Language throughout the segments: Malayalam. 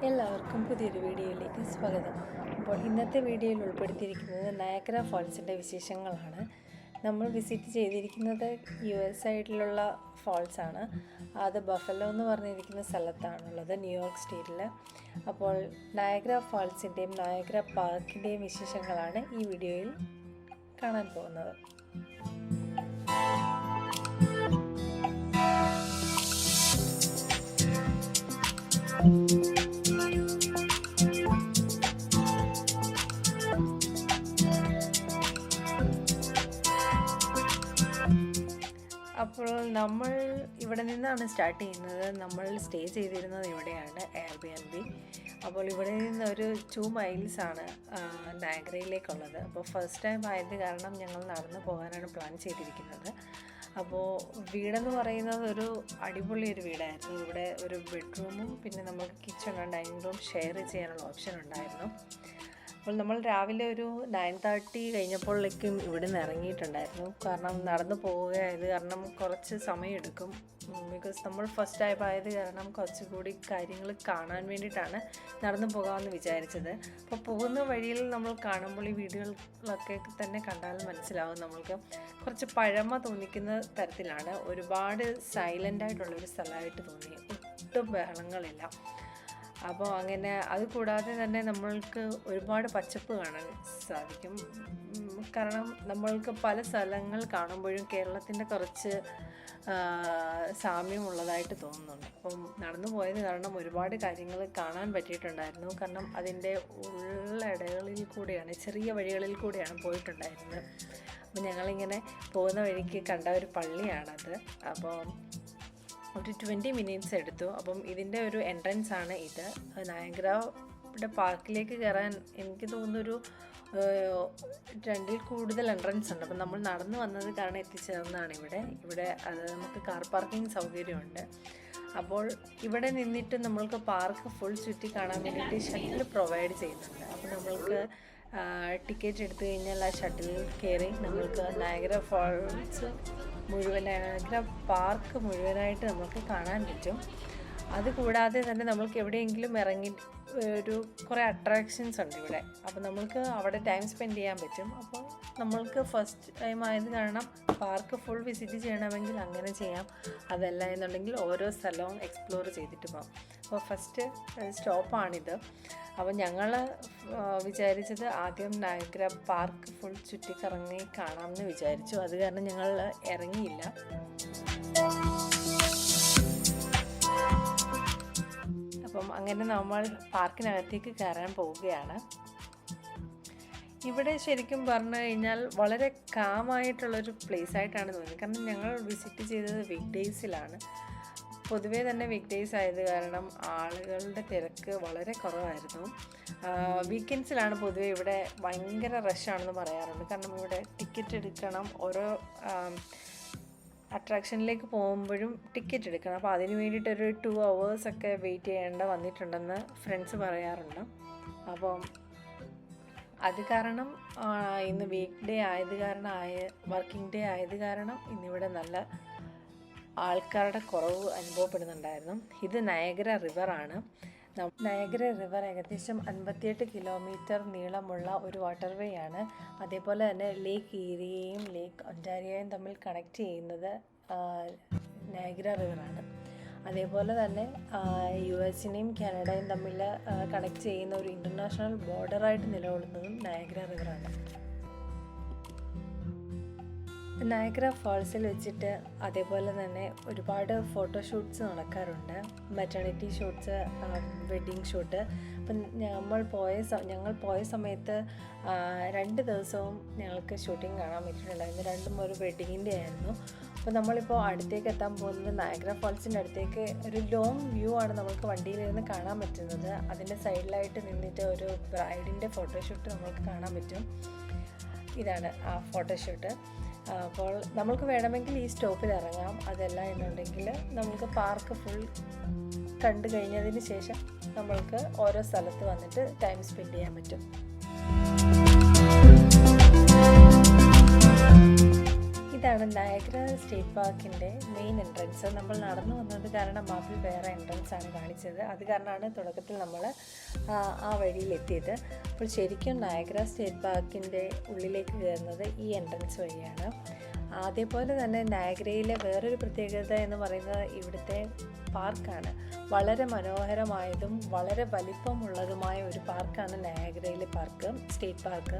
എല്ലാവർക്കും പുതിയൊരു വീഡിയോയിലേക്ക് സ്വാഗതം. അപ്പോൾ ഇന്നത്തെ വീഡിയോയിൽ ഉൾപ്പെടുത്തിയിരിക്കുന്നത് നയാഗ്ര ഫാൾസിൻ്റെ വിശേഷങ്ങളാണ്. നമ്മൾ വിസിറ്റ് ചെയ്തിരിക്കുന്നത് US സൈഡിലുള്ള ഫാൾസാണ്. അത് ബഫലോ എന്ന് പറഞ്ഞിരിക്കുന്ന സ്ഥലത്താണുള്ളത്, ന്യൂയോർക്ക് സ്റ്റേറ്റിൽ. അപ്പോൾ നയാഗ്ര ഫാൾസിൻ്റെയും നയാഗ്ര പാർക്കിൻ്റെയും വിശേഷങ്ങളാണ് ഈ വീഡിയോയിൽ കാണാൻ പോകുന്നത്. അപ്പോൾ നമ്മൾ ഇവിടെ നിന്നാണ് സ്റ്റാർട്ട് ചെയ്യുന്നത്. നമ്മൾ സ്റ്റേ ചെയ്തിരുന്നത് ഇവിടെയാണ്, Airbnb. അപ്പോൾ ഇവിടെ നിന്ന് ഒരു 2 miles ആണ് നയാഗ്രയിലേക്കുള്ളത്. അപ്പോൾ ഫസ്റ്റ് ടൈം ആയത് കാരണം ഞങ്ങൾ നടന്നു പോകാനാണ് പ്ലാൻ ചെയ്തിരിക്കുന്നത്. അപ്പോൾ വീടെന്ന് പറയുന്നത് ഒരു അടിപൊളി ഒരു വീടായിരുന്നു. ഇവിടെ ഒരു ബെഡ്റൂമും പിന്നെ നമുക്ക് കിച്ചണും ഡൈനിങ് റൂം ഷെയർ ചെയ്യാനുള്ള ഓപ്ഷൻ ഉണ്ടായിരുന്നു. അപ്പോൾ നമ്മൾ രാവിലെ ഒരു 9:30 കഴിഞ്ഞപ്പോഴേക്കും ഇവിടെ നിന്ന് ഇറങ്ങിയിട്ടുണ്ടായിരുന്നു. കാരണം നടന്നു പോവുകയായത് കാരണം കുറച്ച് സമയമെടുക്കും. ബിക്കോസ് നമ്മൾ ഫസ്റ്റ് ടൈം ആയത് കാരണം കുറച്ചുകൂടി കാര്യങ്ങൾ കാണാൻ വേണ്ടിയിട്ടാണ് നടന്നു പോകാമെന്ന് വിചാരിച്ചത്. അപ്പോൾ പോകുന്ന വഴിയിൽ നമ്മൾ കാണുമ്പോൾ ഈ വീടുകളൊക്കെ തന്നെ കണ്ടാൽ മനസ്സിലാവും, നമ്മൾക്ക് കുറച്ച് പഴമ തോന്നിക്കുന്ന തരത്തിലാണ്. ഒരുപാട് സൈലൻ്റായിട്ടുള്ളൊരു സ്ഥലമായിട്ട് തോന്നി, ഒട്ടും ബഹളങ്ങളില്ല. അപ്പോൾ അങ്ങനെ അതുകൂടാതെ തന്നെ നമ്മൾക്ക് ഒരുപാട് പച്ചപ്പ് കാണാൻ സാധിക്കും. കാരണം നമ്മൾക്ക് പല സ്ഥലങ്ങൾ കാണുമ്പോഴും കേരളത്തിൻ്റെ കുറച്ച് സാമ്യമുള്ളതായിട്ട് തോന്നുന്നുണ്ട്. അപ്പം നടന്നു പോയത് കാരണം ഒരുപാട് കാര്യങ്ങൾ കാണാൻ പറ്റിയിട്ടുണ്ടായിരുന്നു. കാരണം അതിൻ്റെ ഉള്ളടകളിൽ കൂടെയാണ്, ചെറിയ വഴികളിൽ കൂടെയാണ് പോയിട്ടുണ്ടായിരുന്നത്. അപ്പം ഞങ്ങളിങ്ങനെ പോകുന്ന വഴിക്ക് കണ്ട ഒരു പള്ളിയാണത്. അപ്പോൾ ഒരു 20 minutes എടുത്തു. അപ്പം ഇതിൻ്റെ ഒരു എൻട്രൻസ് ആണ് ഇത്. നയാഗ്രയുടെ പാർക്കിലേക്ക് കയറാൻ എനിക്ക് തോന്നുന്നൊരു 2-ൽ കൂടുതൽ എൻട്രൻസ് ഉണ്ട്. അപ്പം നമ്മൾ നടന്നു വന്നത് കാരണം എത്തിച്ചേർന്നതാണ് ഇവിടെ അത് നമുക്ക് കാർ പാർക്കിംഗ് സൗകര്യമുണ്ട്. അപ്പോൾ ഇവിടെ നിന്നിട്ട് നമ്മൾക്ക് പാർക്ക് ഫുൾ ചുറ്റി കാണാൻ വേണ്ടിയിട്ട് ഷട്ടിൽ പ്രൊവൈഡ് ചെയ്യുന്നുണ്ട്. അപ്പോൾ നമ്മൾക്ക് ടിക്കറ്റ് എടുത്തു കഴിഞ്ഞാൽ ആ ഷട്ടിലിൽ കയറി നമ്മൾക്ക് നയാഗ്ര ഫാൾസ് നയാഗ്ര പാർക്ക് മുഴുവനായിട്ട് നമുക്ക് കാണാൻ പറ്റും. അതുകൂടാതെ തന്നെ നമ്മൾക്ക് എവിടെയെങ്കിലും ഇറങ്ങി കുറേ അട്രാക്ഷൻസ് ഉണ്ട് ഇവിടെ. അപ്പോൾ നമ്മൾക്ക് അവിടെ ടൈം സ്പെൻഡ് ചെയ്യാൻ പറ്റും. അപ്പോൾ നമ്മൾക്ക് ഫസ്റ്റ് ടൈം ആയത് കാരണം പാർക്ക് ഫുൾ വിസിറ്റ് ചെയ്യണമെങ്കിൽ അങ്ങനെ ചെയ്യാം. അതല്ല എന്നുണ്ടെങ്കിൽ ഓരോ സ്ഥലവും എക്സ്പ്ലോർ ചെയ്തിട്ട് പോകാം. അപ്പോൾ ഫസ്റ്റ് സ്റ്റോപ്പാണിത്. അപ്പോൾ ഞങ്ങൾ വിചാരിച്ചത് ആദ്യം നയാഗ്ര പാർക്ക് ഫുൾ ചുറ്റിക്കറങ്ങി കാണാമെന്ന് വിചാരിച്ചു. അത് കാരണം ഞങ്ങൾ ഇറങ്ങിയില്ല. അപ്പം അങ്ങനെ നമ്മൾ പാർക്കിനകത്തേക്ക് കയറാൻ പോവുകയാണ്. ഇവിടെ ശരിക്കും പറഞ്ഞു കഴിഞ്ഞാൽ വളരെ കാമായിട്ടുള്ളൊരു പ്ലേസ് ആയിട്ടാണ് തോന്നിയത്. കാരണം ഞങ്ങൾ വിസിറ്റ് ചെയ്തത് വീക്ക് ഡേയ്സിലാണ്. പൊതുവേ തന്നെ വീക്ക് ഡേയ്സ് ആയത് കാരണം ആളുകളുടെ തിരക്ക് വളരെ കുറവായിരുന്നു. വീക്കെൻഡ്സിലാണ് പൊതുവേ ഇവിടെ ഭയങ്കര റഷാണെന്ന് പറയാറുണ്ട്. കാരണം ഇവിടെ ടിക്കറ്റ് എടുക്കണം, ഓരോ അട്രാക്ഷനിലേക്ക് പോകുമ്പോഴും ടിക്കറ്റ് എടുക്കണം. അപ്പോൾ അതിന് വേണ്ടിയിട്ടൊരു 2 hours ഒക്കെ വെയിറ്റ് ചെയ്യേണ്ട വന്നിട്ടുണ്ടെന്ന് ഫ്രണ്ട്സ് പറയാറുണ്ട്. അപ്പം അത് കാരണം ഇന്ന് വീക്ക് ഡേ ആയത് കാരണം വർക്കിംഗ് ഡേ ആയത് കാരണം ഇന്നിവിടെ നല്ല ആൾക്കാരുടെ കുറവ് അനുഭവപ്പെടുന്നുണ്ടായിരുന്നു. ഇത് നയാഗ്ര റിവറാണ്. നയാഗ്ര റിവർ ഏകദേശം 58 കിലോമീറ്റർ നീളമുള്ള ഒരു വാട്ടർവേ ആണ്. അതേപോലെ തന്നെ ലേക്ക് ഈരിയയും ലേക്ക് ഒൻറ്റാരിയോയും തമ്മിൽ കണക്ട് ചെയ്യുന്നത് നയാഗ്ര റിവറാണ്. അതേപോലെ തന്നെ US-നെയും കാനഡയും തമ്മിൽ കണക്ട് ചെയ്യുന്ന ഒരു ഇൻ്റർനാഷണൽ ബോർഡറായിട്ട് നിലകൊള്ളുന്നതും നയാഗ്ര റിവറാണ്. നയാഗ്ര ഫാൾസിൽ വെച്ചിട്ട് അതേപോലെ തന്നെ ഒരുപാട് ഫോട്ടോഷൂട്ട്സ് നടക്കാറുണ്ട്. Maternity shoots, wedding shoot. അപ്പം ഞങ്ങൾ പോയ സമയത്ത് 2 ദിവസവും ഞങ്ങൾക്ക് ഷൂട്ടിംഗ് കാണാൻ പറ്റിയിട്ടുണ്ടായിരുന്നു. രണ്ടും ഒരു വെഡ്ഡിങ്ങിൻ്റെ ആയിരുന്നു. അപ്പോൾ നമ്മളിപ്പോൾ അടുത്തേക്ക് എത്താൻ പോകുന്നത് നയാഗ്ര ഫാൾസിൻ്റെ അടുത്തേക്ക് ഒരു ലോങ് വ്യൂ ആണ് നമുക്ക് വണ്ടിയിലിരുന്ന് കാണാൻ പറ്റുന്നത്. അതിൻ്റെ സൈഡിലായിട്ട് നിന്നിട്ട് ഒരു ബ്രൈഡിൻ്റെ ഫോട്ടോഷൂട്ട് നമുക്ക് കാണാൻ പറ്റും. ഇതാണ് ആ ഫോട്ടോഷൂട്ട്. അപ്പോൾ നമുക്ക് വേണമെങ്കിൽ ഈ സ്റ്റോപ്പിൽ ഇറങ്ങാം. അതല്ല എന്നുണ്ടെങ്കിൽ നമുക്ക് പാർക്ക് ഫുൾ കണ്ടു കഴിഞ്ഞതിന് ശേഷം നമ്മൾക്ക് ഓരോ സ്ഥലത്ത് വന്നിട്ട് ടൈം സ്പെൻഡ് ചെയ്യാൻ പറ്റും. ഇതാണ് നയഗ്ര സ്റ്റേറ്റ് പാർക്കിൻ്റെ മെയിൻ എൻട്രൻസ്. നമ്മൾ നടന്നു വന്നത് കാരണം അതിൽ വേറെ എൻട്രൻസ് ആണ് കാണിച്ചത്. അത് കാരണമാണ് തുടക്കത്തിൽ നമ്മൾ ആ വഴിയിലെത്തിയത്. അപ്പോൾ ശരിക്കും നയഗ്ര സ്റ്റേറ്റ് പാർക്കിൻ്റെ ഉള്ളിലേക്ക് കയറുന്നത് ഈ എൻട്രൻസ് വഴിയാണ്. അതേപോലെ തന്നെ നയഗ്രയിലെ വേറൊരു പ്രത്യേകത എന്ന് പറയുന്നത് ഇവിടുത്തെ പാർക്കാണ്. വളരെ മനോഹരമായതും വളരെ വലിപ്പമുള്ളതുമായ ഒരു പാർക്കാണ് നയഗ്രയിലെ പാർക്ക്, സ്റ്റേറ്റ് പാർക്ക്.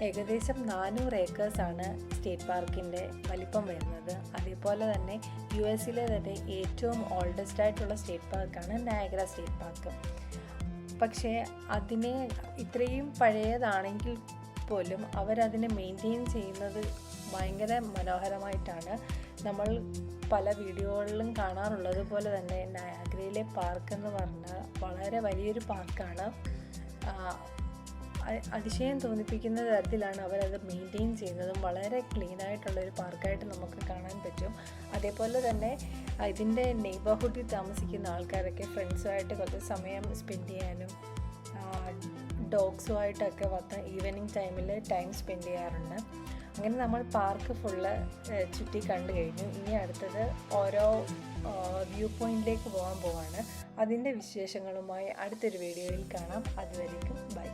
ഏകദേശം 400 ഏക്കേഴ്സാണ് സ്റ്റേറ്റ് പാർക്കിൻ്റെ വലിപ്പം വരുന്നത്. അതേപോലെ തന്നെ US-ലെ തന്നെ ഏറ്റവും ഓൾഡസ്റ്റ് ആയിട്ടുള്ള സ്റ്റേറ്റ് പാർക്കാണ് നയഗ്ര സ്റ്റേറ്റ് പാർക്ക്. പക്ഷേ അതിനെ ഇത്രയും പഴയതാണെങ്കിൽ പോലും അവരതിനെ മെയിൻറ്റെയിൻ ചെയ്യുന്നത് ഭയങ്കര മനോഹരമായിട്ടാണ്. നമ്മൾ പല വീഡിയോകളിലും കാണാറുള്ളത് പോലെ തന്നെ നയഗ്രയിലെ പാർക്ക് എന്ന് പറഞ്ഞാൽ വളരെ വലിയൊരു പാർക്കാണ്. അതിശയം തോന്നിപ്പിക്കുന്ന തരത്തിലാണ് അവരത് മെയിൻറ്റെയിൻ ചെയ്യുന്നതും. വളരെ ക്ലീനായിട്ടുള്ളൊരു പാർക്കായിട്ട് നമുക്ക് കാണാൻ പറ്റും. അതേപോലെ തന്നെ ഇതിൻ്റെ നെയ്ബർഹുഡിൽ താമസിക്കുന്ന ആൾക്കാരൊക്കെ ഫ്രണ്ട്സുമായിട്ട് കുറച്ച് സമയം സ്പെൻഡ് ചെയ്യാനും ഡോഗ്സുമായിട്ടൊക്കെ വന്ന് ഈവനിങ് ടൈമിൽ ടൈം സ്പെൻഡ് ചെയ്യാറുണ്ട്. അങ്ങനെ നമ്മൾ പാർക്ക് ഫുള്ള് ചുറ്റി കണ്ടു കഴിഞ്ഞു. ഇനി അടുത്തത് ഓരോ വ്യൂ പോയിന്റിലേക്ക് പോവാണ്. അതിൻ്റെ വിശേഷങ്ങളുമായി അടുത്തൊരു വീഡിയോയിൽ കാണാം. അതുവരേക്കും ബൈ.